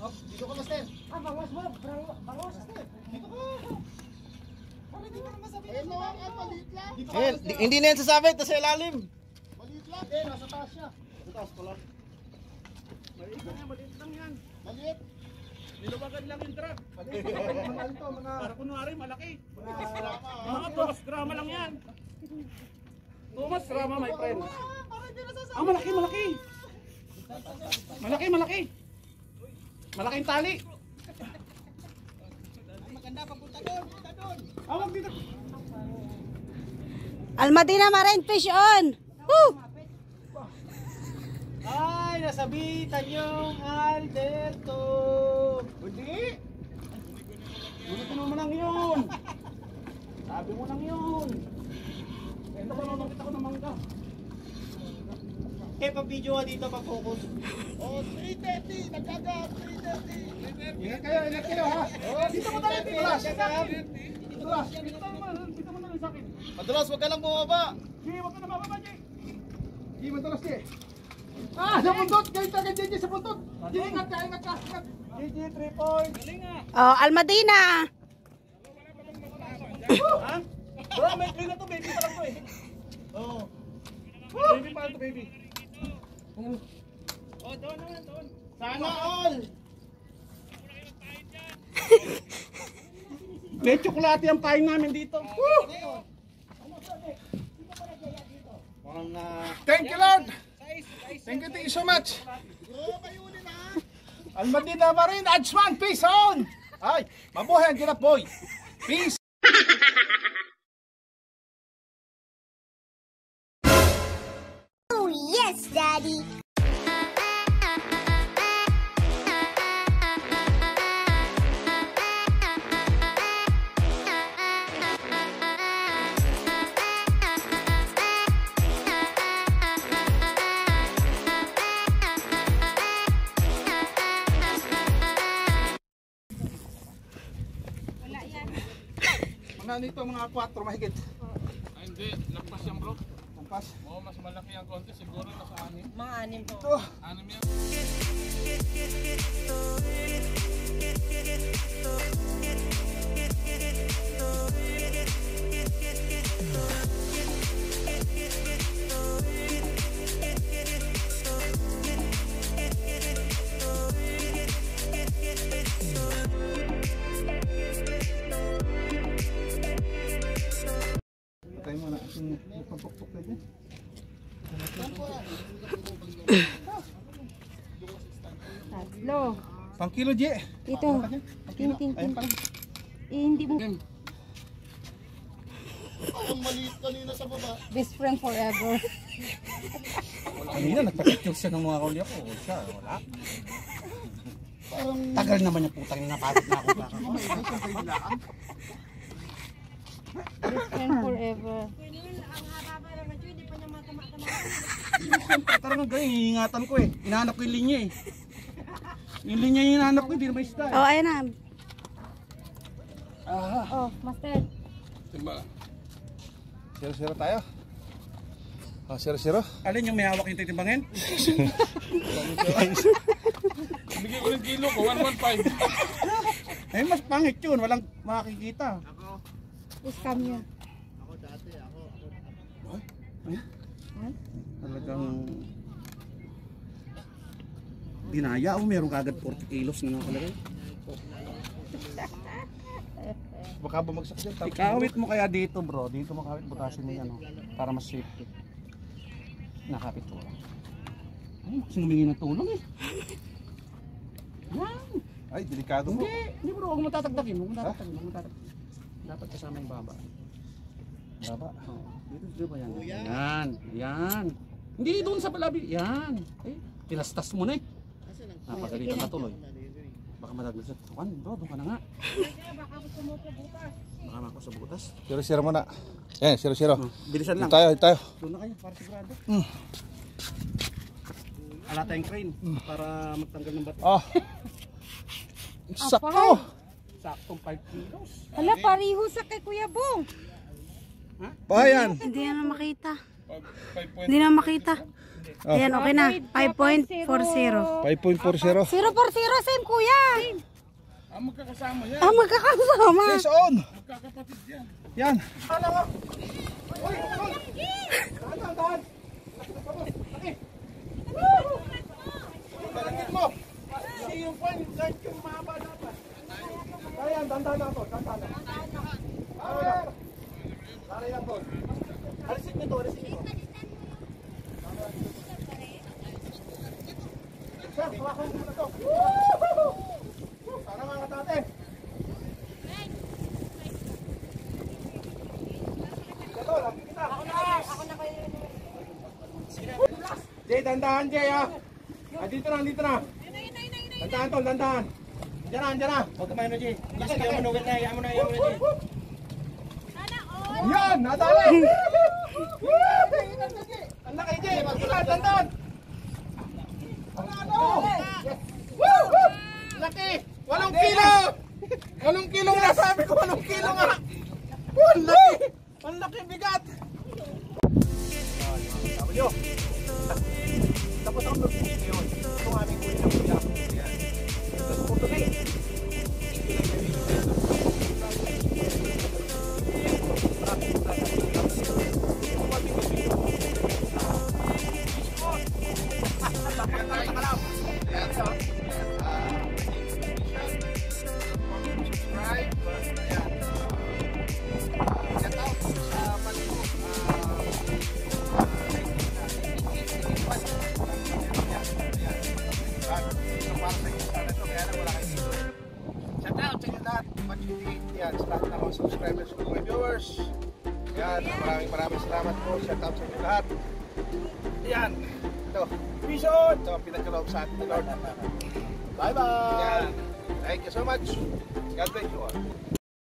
Hop, dito ka, master. Bawas mo. Bawas, master. Dito ka. Para hindi ka naman sabihin. Eh, no, maliit lang. Hindi na yan sasabit, nasa ilalim. Maliit lang. Eh, nasa taas siya. Sa taas pala. Maliit lang yan. Maliit. Niluwagan lang yung truck. Mahal to, mga... Para kunwari malaki. Mga Mga 2 grama lang yan. 2 grama, my friend. Para hindi nasasabi. Ah, malaki, malaki. Malaki, malaki. Malaking tali. Maganda, papunta doon. Punta doon. Awag dito. Almadina Marine Fish on! Woo! Ay, nasabitan yung Alberto. Hindi. Ulitin mo lang yun. Sabi mo lang yun. Ito ko naman kita ko ng mangga. Kaya pa-video ka dito, pa-focus. Oh, 330. Nagkagat. 330. Ingat kayo ha. Dito mo tayo, Titulas. Titulas, dito mo naman sa akin. Madalas, wag ka lang bumaba. Sige, huwag ka na bababa, Jay. Hindi, madalas niya. Sa puntot. Ganito ka, JJ, sa puntot. Ingat ka, ingat ka. JJ, 3 points. Galing nga. Oh, Almadina! Ha? Bro, may clean na to, baby pa lang to eh. Oo. Baby pa lang to, baby. Oh, doon naman, doon. Sana all. May tsokolate ang pain namin dito. Thank you, Lord. Thank you so much. Almadina Marine, Adjman, peace on. Ay, mabuhay ang kinap, boy. Peace. Oh, yes, Daddy! Mga nito, mga 4 mahigit. Ay, hindi, lagpas yan bro. Lampas. Oo, mas malaki ang konti, siguro nasa 6. Mga anim po. Ito. 6 yan. Patay mo na. Pagpukpuk na dyan. Tatlo. Pang kilo, J. Ito. Ting, ting, ting. Hindi mo. Ang maliit kanina sa baba. Best friend forever. Kanina, nagpapicture siya ng mga kauli ako. Siya, wala. Parang... Tagal naman niya putang na napagod na ako. Best friend forever. Tara nga ganyan, hiingatan ko eh. Hinahanap ko yung linya eh. Yung linya yung hinahanap ko, hindi na may style. Oh, ayan na. Aha. Oh, master. Diba? 0-0 tayo. Oh, 0-0. Alin yung may hawak yung titimbangin? Bigay ko ng kilo ko, 115. Eh, mas pangit yun, walang makikita. Scam yun. Talagang dinaya o meron kagad 40 kilos na nakalagay. Baka bumagsak dyan. Ikawit mo kaya dito bro, dito mo kawit butasin mo yan para mas safety. Nakapit ko lang. Ay, kasi humingi ng tulong eh. Yan. Ay, delikado mo. Hindi bro, huwag mo tatagdakin, huwag mo tatagdakin, huwag mo tatagdakin. Dapat kasama yung baba. Baba. Oh, dito ba yan? Yan, yan. Hindi doon sa palabi, yan. Eh, pinastas mo na eh. Napagalitan na tuloy. Baka madagdag sa tuwan, bro, doon ka na nga. Baka mako sa butas. 0-0 muna. Yan, 0-0. Bilisan lang. Tayo, tayo. Doon na kayo, para sigurado. Ala tayong crane para magtanggal ng bato. Oh. Sakto. Saktong 5 kilos. Hala, pariho sa kay Kuya Bong. Payan. Hindi na makita. Hindi na makita. Oh. Ayan, okay na. 5.40. 5.40. 0.40, same kuya. Magkakasama yan. Ah, magkakasama. Yes, on. Magkakapatid yan. Yan. Ano nga? Uy, uy. Tahan. Talangin mo. Kasi yung pan, kahit yung mahaba dapat. Kaya yan, dandahan na to. Dandahan na. Para yan to. Alisin nyo to, alisin nyo to. Sir, tuwakan mo na to. Para mga katate. Ito, lagi kita. Ako na kayo. Jay, dandahan Jay ha. Ah, dito na. Dandahan to, dandahan. Diyan na. Huwag ka mayroon Jay. Yaman na Jay. Yan, nadali. Anda kay Jay, magsulat, dandahan. Laki! 8 kilo! 8 kilo nga sabi ko, 8 kilo nga! Ang laki! Ang laki bigat! Sabi nyo, tapos ako mag-video yun. Ito ang aming kulit ng kuya. Tapos po tuloy. Yan, sa lahat ng mga subscribers ko, mga viewers. Yan, maraming salamat po. Shout out sa inyo lahat. Yan, ito. Vision! Ito ang pinagkaloob sa ating Lord. Bye-bye! Yan. Thank you so much. God bless you all.